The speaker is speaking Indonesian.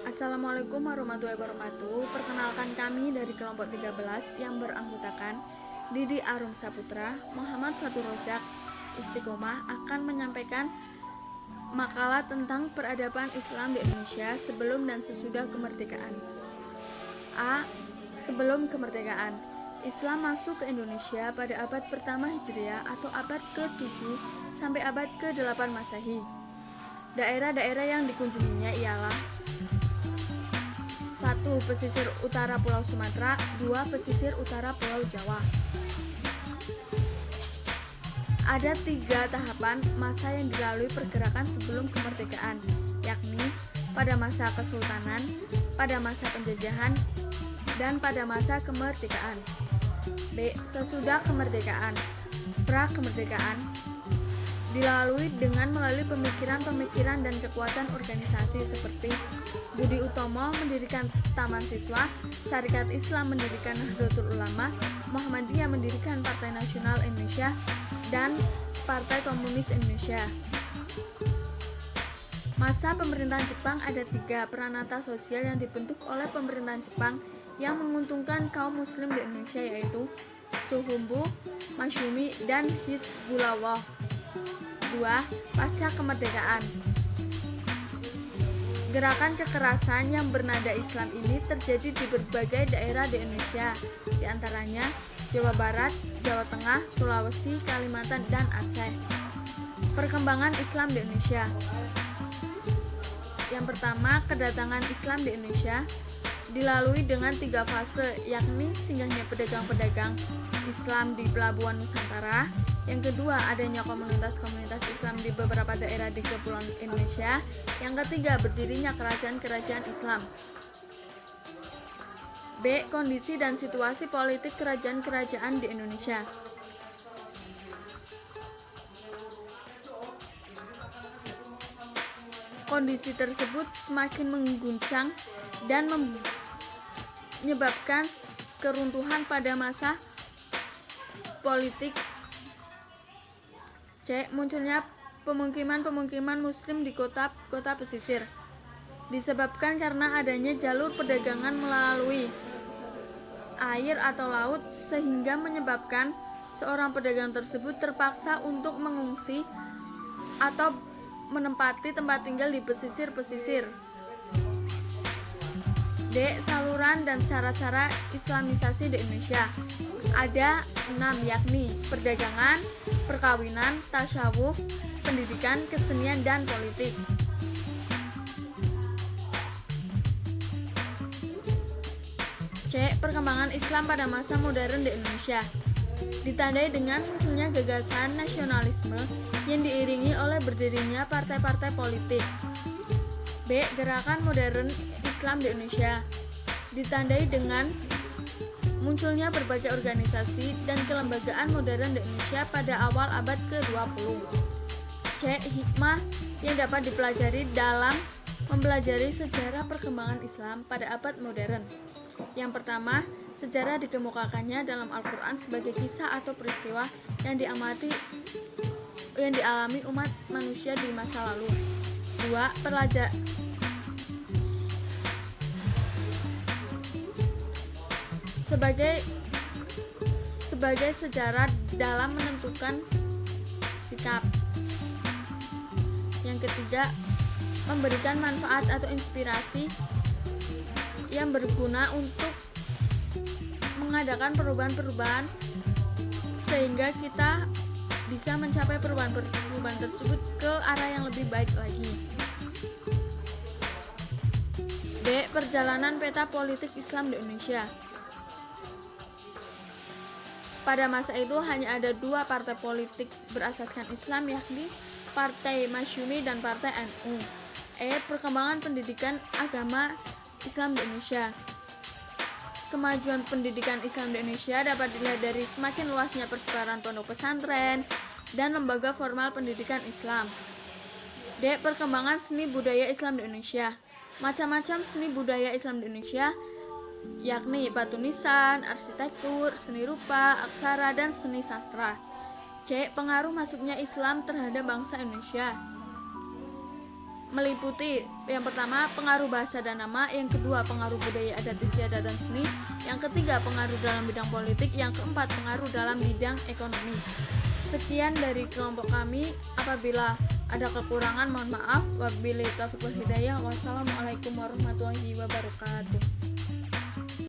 Assalamualaikum warahmatullahi wabarakatuh. Perkenalkan kami dari kelompok 13 yang beranggotakan Didi Arum Saputra, Muhammad Fatur Rozak, Istiqomah akan menyampaikan makalah tentang peradaban Islam di Indonesia sebelum dan sesudah kemerdekaan. A. Sebelum kemerdekaan, Islam masuk ke Indonesia pada abad pertama Hijriah atau abad ke-7 sampai abad ke-8 Masehi. Daerah-daerah yang dikunjunginya ialah 1. Pesisir utara Pulau Sumatera, 2. Pesisir utara Pulau Jawa. Ada 3 tahapan masa yang dilalui pergerakan sebelum kemerdekaan, yakni pada masa kesultanan, pada masa penjajahan, dan pada masa kemerdekaan. B. Sesudah kemerdekaan. Pra-kemerdekaan dilalui dengan melalui pemikiran-pemikiran dan kekuatan organisasi seperti Budi Utomo mendirikan Taman Siswa, Syarikat Islam mendirikan Nahdlatul Ulama, Muhammadiyah mendirikan Partai Nasional Indonesia, dan Partai Komunis Indonesia. Masa pemerintahan Jepang ada 3 peranata sosial yang dibentuk oleh pemerintahan Jepang yang menguntungkan kaum muslim di Indonesia, yaitu Suhumbu, Masyumi, dan Hizbullah. 2. Pasca kemerdekaan. Gerakan kekerasan yang bernada Islam ini terjadi di berbagai daerah di Indonesia, di antaranya Jawa Barat, Jawa Tengah, Sulawesi, Kalimantan, dan Aceh. Perkembangan Islam di Indonesia. Yang pertama, kedatangan Islam di Indonesia dilalui dengan 3 fase, yakni singgahnya pedagang-pedagang Islam di Pelabuhan Nusantara. Yang kedua, adanya komunitas-komunitas Islam di beberapa daerah di Kepulauan Indonesia. Yang ketiga, berdirinya kerajaan-kerajaan Islam. B. Kondisi dan situasi politik kerajaan-kerajaan di Indonesia. Kondisi tersebut semakin mengguncang dan menyebabkan keruntuhan pada masa politik. C. Munculnya pemukiman-pemukiman muslim di kota-kota pesisir disebabkan karena adanya jalur perdagangan melalui air atau laut, sehingga menyebabkan seorang pedagang tersebut terpaksa untuk mengungsi atau menempati tempat tinggal di pesisir-pesisir. D. Saluran dan cara-cara Islamisasi di Indonesia. Ada 6, yakni perdagangan, perkawinan, tasyawuf, pendidikan, kesenian, dan politik. C. Perkembangan Islam pada masa modern di Indonesia ditandai dengan munculnya gagasan nasionalisme yang diiringi oleh berdirinya partai-partai politik. B. Gerakan modern Islam di Indonesia ditandai dengan munculnya berbagai organisasi dan kelembagaan modern di Indonesia pada awal abad ke-20. C. Hikmah yang dapat dipelajari dalam mempelajari sejarah perkembangan Islam pada abad modern. Yang pertama, sejarah dikemukakannya dalam Al-Quran sebagai kisah atau peristiwa yang dialami umat manusia di masa lalu. 2. Sebagai sejarah dalam menentukan sikap. Yang ketiga, memberikan manfaat atau inspirasi yang berguna untuk mengadakan perubahan-perubahan sehingga kita bisa mencapai perubahan tersebut ke arah yang lebih baik lagi. B. Perjalanan peta politik Islam di Indonesia. Pada masa itu hanya ada 2 partai politik berasaskan Islam, yakni Partai Masyumi dan Partai NU. E. Perkembangan pendidikan agama Islam di Indonesia. Kemajuan pendidikan Islam di Indonesia dapat dilihat dari semakin luasnya persebaran pondok pesantren dan lembaga formal pendidikan Islam. D. Perkembangan seni budaya Islam di Indonesia. Macam-macam seni budaya Islam di Indonesia, yakni batu nisan, arsitektur, seni rupa, aksara, dan seni sastra. C. Pengaruh masuknya Islam terhadap bangsa Indonesia. meliputi yang pertama pengaruh bahasa dan nama, yang kedua pengaruh budaya adat istiadat dan seni, yang ketiga pengaruh dalam bidang politik, yang keempat pengaruh dalam bidang ekonomi. Sekian dari kelompok kami. Apabila ada kekurangan mohon maaf. Wabillahi taufiq wal hidayah. Wassalamualaikum warahmatullahi wabarakatuh.